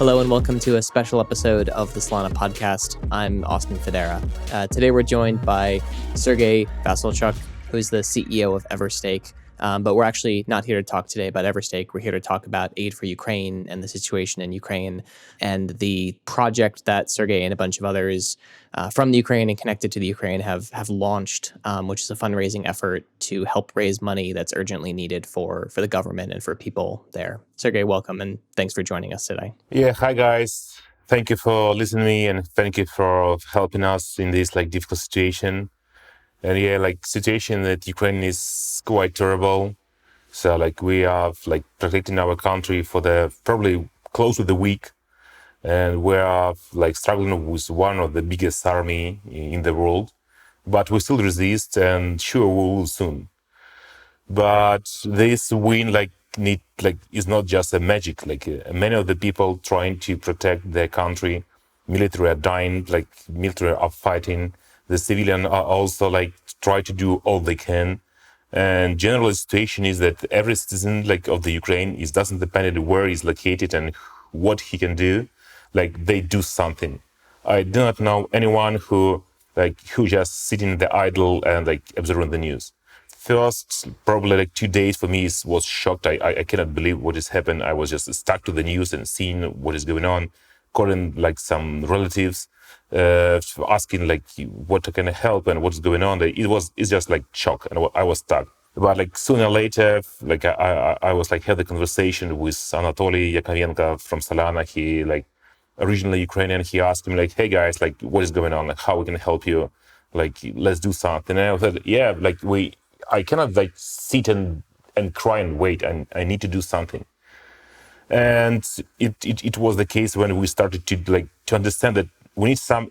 Hello and welcome to a special episode of the Solana Podcast. I'm Austin Federa. Today we're joined by Sergey Vasylchuk, who's the CEO of Everstake. But we're actually not here to talk today about Everstake. We're here to talk about aid for Ukraine and the situation in Ukraine and the project that Sergey and a bunch of others from the Ukraine and connected to the Ukraine have launched, which is a fundraising effort to help raise money that's urgently needed for the government and for people there. Sergey, welcome, and thanks for joining us today. Yeah, hi guys. Thank you for listening and thank you for helping us in this difficult situation. And situation that Ukraine is quite terrible. So we are protecting our country for the probably close to the week. And we are struggling with one of the biggest army in the world. But we still resist and sure we will soon. But this win is not just a magic. Many of the people trying to protect their country, military are dying, military are fighting. The civilian are also try to do all they can. And general situation is that every citizen of the Ukraine doesn't depend on where he's located and what he can do. They do something. I do not know anyone who just sitting there idle and observing the news. First, probably 2 days for me was shocked. I cannot believe what has happened. I was just stuck to the news and seeing what is going on, calling some relatives, asking what can I help and what's going on. It's just shock, and I was stuck. But sooner or later, I was had the conversation with Anatoly Yakovenko from Solana. He originally Ukrainian. He asked me hey guys, what is going on? How we can help you? Let's do something. And I said, yeah, I cannot sit and cry and wait, and I need to do something. And it was the case when we started to understand that we need some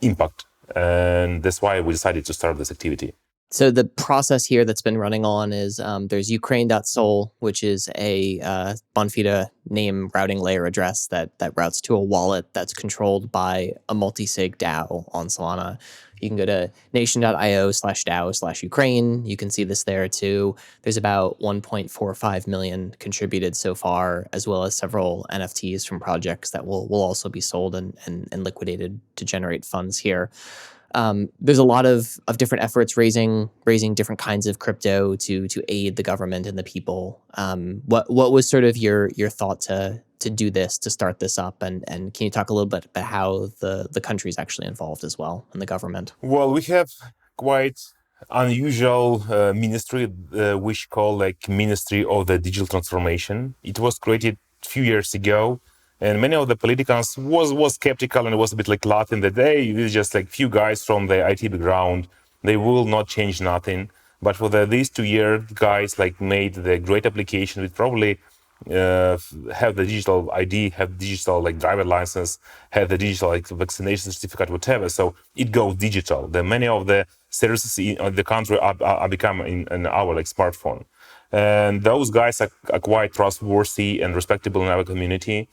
impact, and that's why we decided to start this activity. So the process here that's been running on is there's ukraine.sol, which is a Bonfida name routing layer address that routes to a wallet that's controlled by a multi-sig DAO on Solana. You can go to nation.io/DAO/Ukraine. You can see this there too. There's about 1.45 million contributed so far, as well as several NFTs from projects that will also be sold and liquidated to generate funds here. There's a lot of different efforts raising different kinds of crypto to aid the government and the people. What was sort of your thought to do this, to start this up, and can you talk a little bit about how the country is actually involved as well, and the government? Well, we have quite unusual ministry, which call Ministry of the Digital Transformation. It was created a few years ago. And many of the politicians was skeptical and was a bit laughing that, hey, this is just few guys from the IT background. They will not change nothing. But for these 2 years, guys made the great application with probably have the digital ID, have digital driver license, have the digital vaccination certificate, whatever. So it goes digital. Many of the services in the country are becoming in our smartphone. And those guys are quite trustworthy and respectable in our community.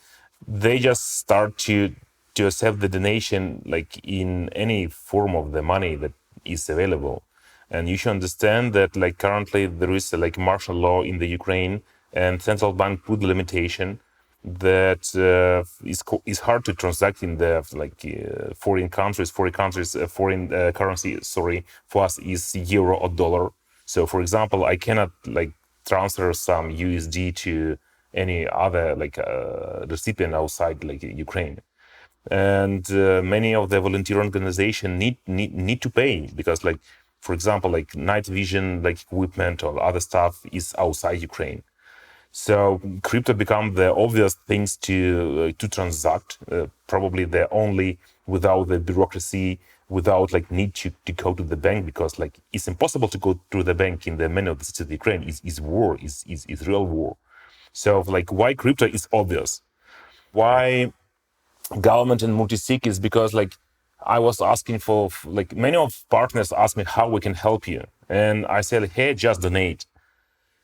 They just start to accept the donation in any form of the money that is available. And you should understand that currently there is a martial law in the Ukraine, and central bank put the limitation that is hard to transact in the foreign countries. Foreign currency, for us is euro or dollar. So for example, I cannot transfer some USD to any other recipient outside Ukraine. And many of the volunteer organizations need to pay because for example night vision equipment or other stuff is outside Ukraine. So crypto become the obvious things to transact, probably the only without the bureaucracy, without need to go to the bank, because it's impossible to go to the bank in the many of the cities of Ukraine. Is war, is real war. So why crypto is obvious. Why government and multi-sig is because I was asking for many of partners asked me how we can help you. And I said, hey, just donate.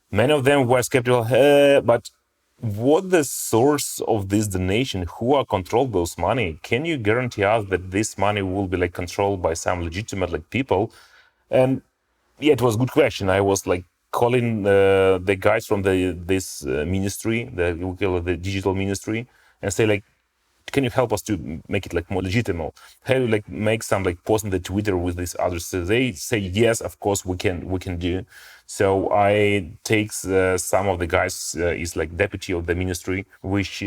Many of them were skeptical, but what the source of this donation, who are control those money? Can you guarantee us that this money will be controlled by some legitimate people? And yeah, it was a good question. I was calling the guys from this ministry, we call it the digital ministry, and say like, can you help us to make it like more legitimate? How do you like make some like post on the Twitter with these others? So they say yes, of course we can do. So I take some of the guys is like deputy of the ministry, which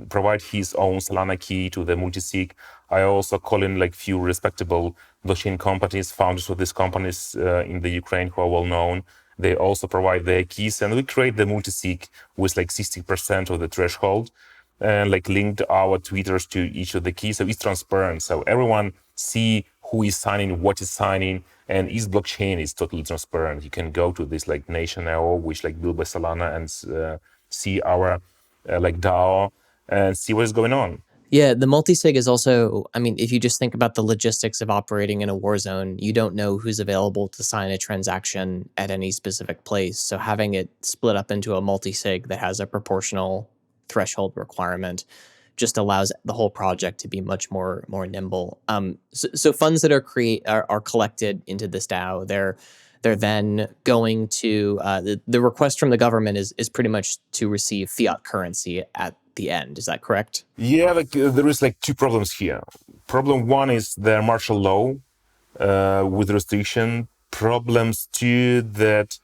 provide his own Solana key to the multisig. I also call in like few respectable blockchain companies, founders of these companies in the Ukraine who are well known. They also provide their keys, and we create the multisig with like 60% of the threshold. And like linked our Twitters to each of the keys, so it's transparent. So everyone see who is signing, what is signing, and each blockchain is totally transparent. You can go to this like Nation.io, which like built by Solana, and see our like DAO and see what is going on. Yeah, the multisig is also, I mean, if you just think about the logistics of operating in a war zone, you don't know who's available to sign a transaction at any specific place. So having it split up into a multisig that has a proportional threshold requirement just allows the whole project to be much more nimble. So funds that are collected into this DAO, they're then going to the request from the government is pretty much to receive fiat currency at the end. Is that correct? Yeah, like there is like two problems here. Problem one is the martial law with restriction. Problems two that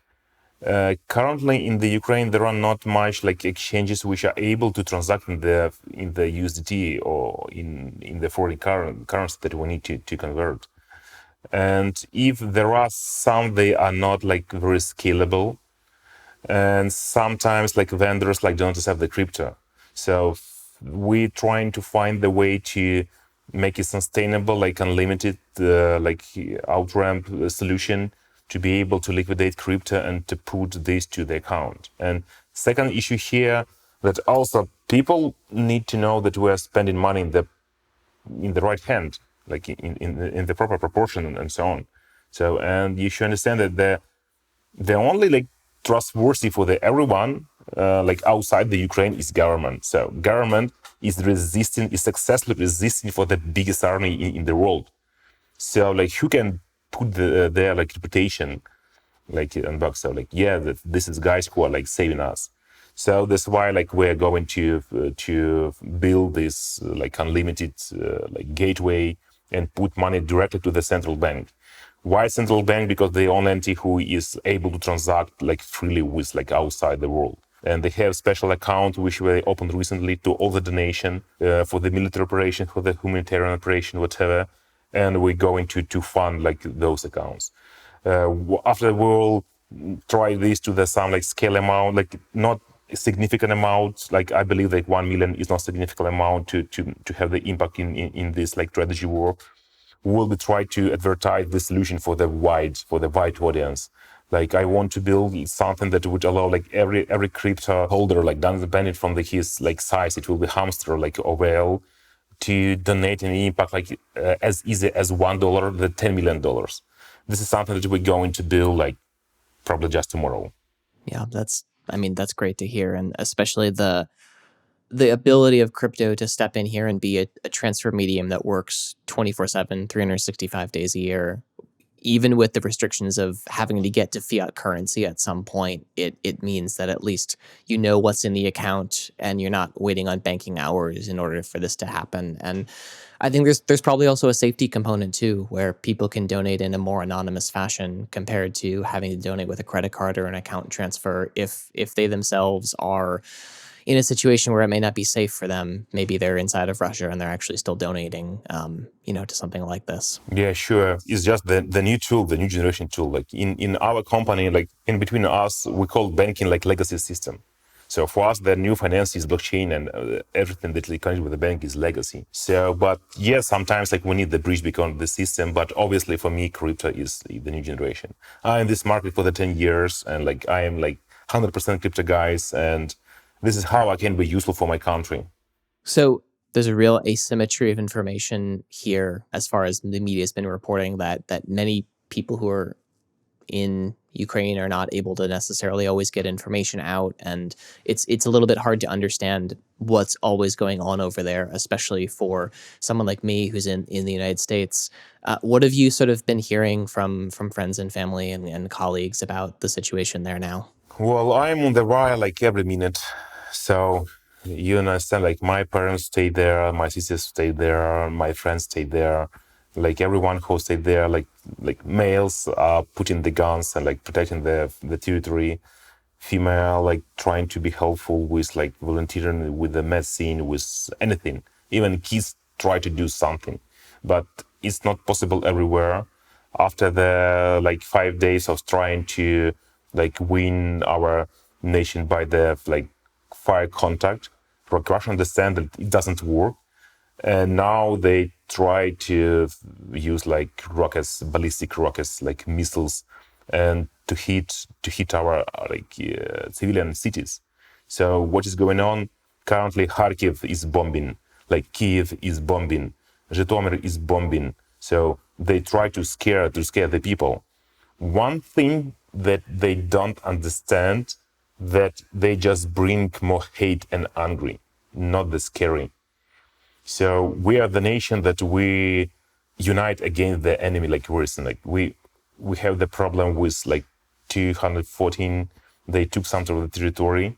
currently in the Ukraine there are not much like exchanges which are able to transact in the USDT or in the foreign currency that we need to convert. And if there are some, they are not like very scalable, and sometimes like vendors like don't accept the crypto. So we're trying to find the way to make it sustainable, like unlimited, like out-ramp solution to be able to liquidate crypto and to put this to the account. And second issue here, that also people need to know that we are spending money in the right hand, like in the proper proportion and so on. So, and you should understand that the only like trustworthy for the everyone like outside the Ukraine is government. So government is successfully resisting for the biggest army in the world. So like who can put their like reputation like on box? So like this is guys who are like saving us. So that's why like we're going to build this like unlimited like gateway and put money directly to the central bank. Why central bank? Because the only entity who is able to transact like freely with like outside the world. And they have special account which they opened recently to all the donation for the military operation, for the humanitarian operation, whatever. And we're going to fund like those accounts. After we'll try this to the some like scale amount, like not a significant amount. Like I believe like 1 million is not significant amount to have the impact in this like strategy war. We'll be trying to advertise the solution for the wide audience. Like I want to build something that would allow like every crypto holder, like doesn't depend from his like size, it will be hamster like OVL, to donate an impact like as easy as $1 to $10 million. This is something that we're going to build like probably just tomorrow. Yeah, that's great to hear, and especially the ability of crypto to step in here and be a transfer medium that works 24/7, 365 days a year. Even with the restrictions of having to get to fiat currency at some point, it means that at least you know what's in the account and you're not waiting on banking hours in order for this to happen. And I think there's probably also a safety component too, where people can donate in a more anonymous fashion compared to having to donate with a credit card or an account transfer if they themselves are in a situation where it may not be safe for them. Maybe they're inside of Russia and they're actually still donating, to something like this. Yeah, sure. It's just the new tool, the new generation tool. Like in our company, like in between us, we call banking like legacy system. So for us, the new finance is blockchain, and everything that connected with the bank is legacy. So, but yeah, sometimes like we need the bridge between the system. But obviously, for me, crypto is the new generation. I'm in this market for the 10 years, and like I am like 100% crypto guys, and this is how I can be useful for my country. So there's a real asymmetry of information here, as far as the media has been reporting that many people who are in Ukraine are not able to necessarily always get information out, and it's a little bit hard to understand what's always going on over there, especially for someone like me who's in the United States. What have you sort of been hearing from friends and family and colleagues about the situation there now? Well, I'm on the wire like every minute. So you understand, like my parents stayed there, my sisters stayed there, my friends stayed there, like everyone who stayed there, like males are putting the guns and like protecting the territory, female like trying to be helpful with like volunteering with the medicine, with anything. Even kids try to do something, but it's not possible everywhere. After the like 5 days of trying to like win our nation by the like fire contact, Russia understand that it doesn't work, and now they try to use like rockets, ballistic rockets, like missiles, and to hit our civilian cities. So what is going on currently? Kharkiv is bombing, like Kiev is bombing, Zhytomyr is bombing. So they try to scare the people. One thing that they don't understand, that they just bring more hate and angry, not the scary. So we are the nation that we unite against the enemy like worsen. Like we have the problem with like 214, they took some of the territory,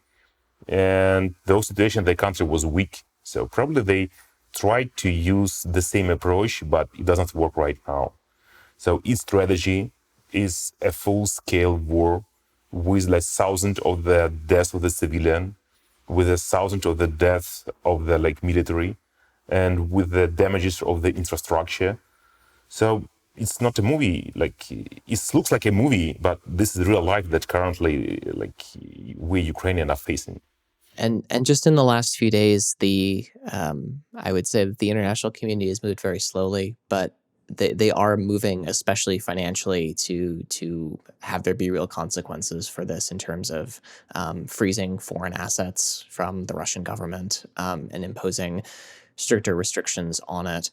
and those situation the country was weak. So probably they tried to use the same approach, but it doesn't work right now. So its strategy is a full-scale war with like thousands of the deaths of the civilian, with a thousand of the deaths of the like military, and with the damages of the infrastructure. So it's not a movie. Like it looks like a movie, but this is real life that currently like we Ukrainians are facing. And just in the last few days, I would say that the international community has moved very slowly, but they are moving, especially financially, to have there be real consequences for this in terms of freezing foreign assets from the Russian government and imposing stricter restrictions on it.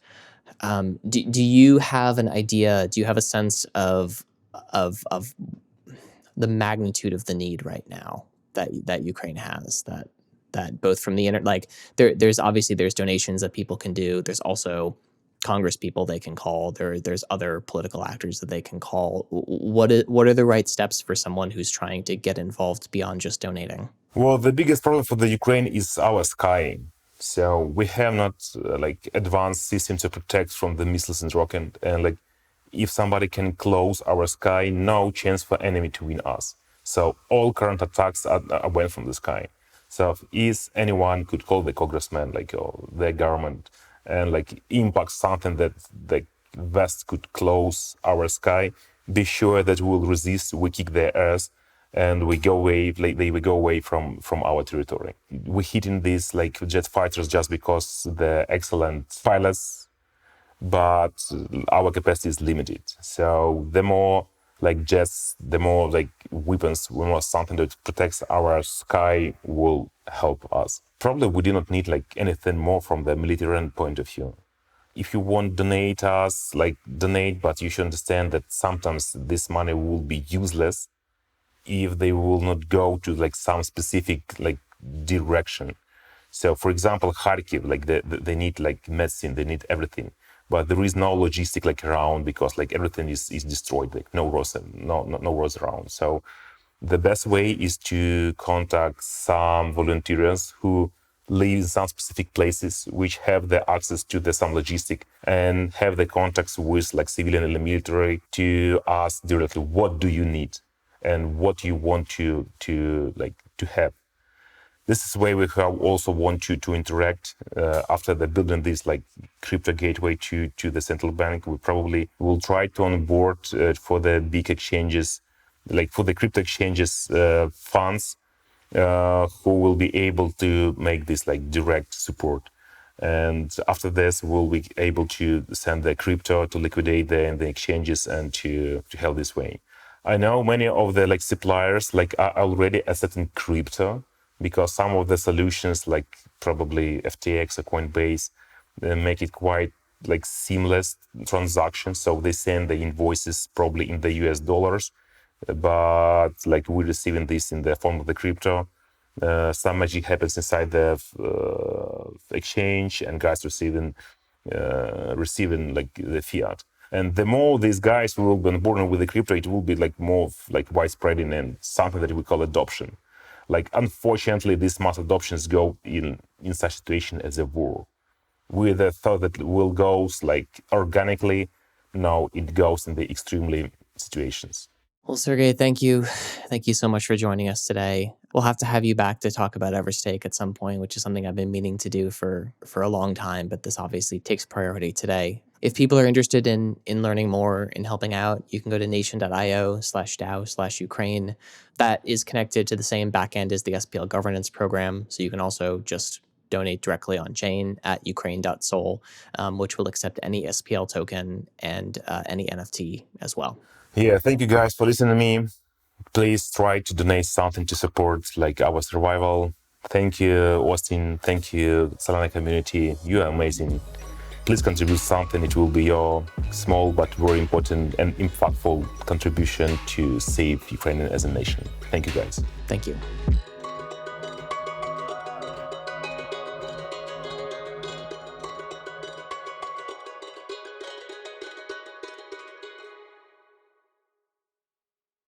Do you have an idea? Do you have a sense of the magnitude of the need right now that Ukraine has? That both from the there's obviously there's donations that people can do. There's also Congress people they can call. There's other political actors that they can call. What are the right steps for someone who's trying to get involved beyond just donating? Well, the biggest problem for the Ukraine is our sky. So we have not like advanced systems to protect from the missiles and rocket. And like if somebody can close our sky, no chance for enemy to win us. So all current attacks are went from the sky. So if anyone could call the congressman, like the government, and like impact something that the West could close our sky, be sure that we will resist, we kick their ass, and we go away, like they will go away from our territory. We're hitting these like jet fighters just because they're excellent pilots, but our capacity is limited. So the more like jets, the more like weapons, the more something that protects our sky will help us. Probably we do not need like anything more from the military point of view. If you want donate us, like donate, but you should understand that sometimes this money will be useless if they will not go to like some specific like direction. So for example, Kharkiv, like they need like medicine, they need everything, but there is no logistic like around because like everything is destroyed, like no roads around. So the best way is to contact some volunteers who live in some specific places which have the access to the some logistic and have the contacts with like civilian and military to ask directly what do you need and what you want to have. This is where we also want to interact after the building this like crypto gateway to the central bank. We probably will try to onboard for the big exchanges, like for the crypto exchanges funds who will be able to make this like direct support. And after this, we'll be able to send the crypto to liquidate the exchanges and to help this way. I know many of the like suppliers like are already accepting crypto because some of the solutions like probably FTX or Coinbase make it quite like seamless transactions. So they send the invoices probably in the US dollars, but like we're receiving this in the form of the crypto. Some magic happens inside the exchange and guys receiving like the fiat. And the more these guys will be onboarded with the crypto, it will be like more like widespreading and something that we call adoption. Like, unfortunately, these mass adoptions go in such situation as a war. We thought that it will go like organically. No, it goes in the extremely situations. Well, Sergey, thank you. Thank you so much for joining us today. We'll have to have you back to talk about Everstake at some point, which is something I've been meaning to do for a long time, but this obviously takes priority today. If people are interested in learning more and helping out, you can go to nation.io/DAO/Ukraine. That is connected to the same backend as the SPL governance program. So you can also just donate directly on chain at ukraine.sol, which will accept any SPL token and any NFT as well. Yeah, thank you guys for listening to me. Please try to donate something to support like our survival. Thank you, Austin. Thank you, Solana community. You are amazing. Please contribute something. It will be your small but very important and impactful contribution to save Ukraine as a nation. Thank you, guys. Thank you.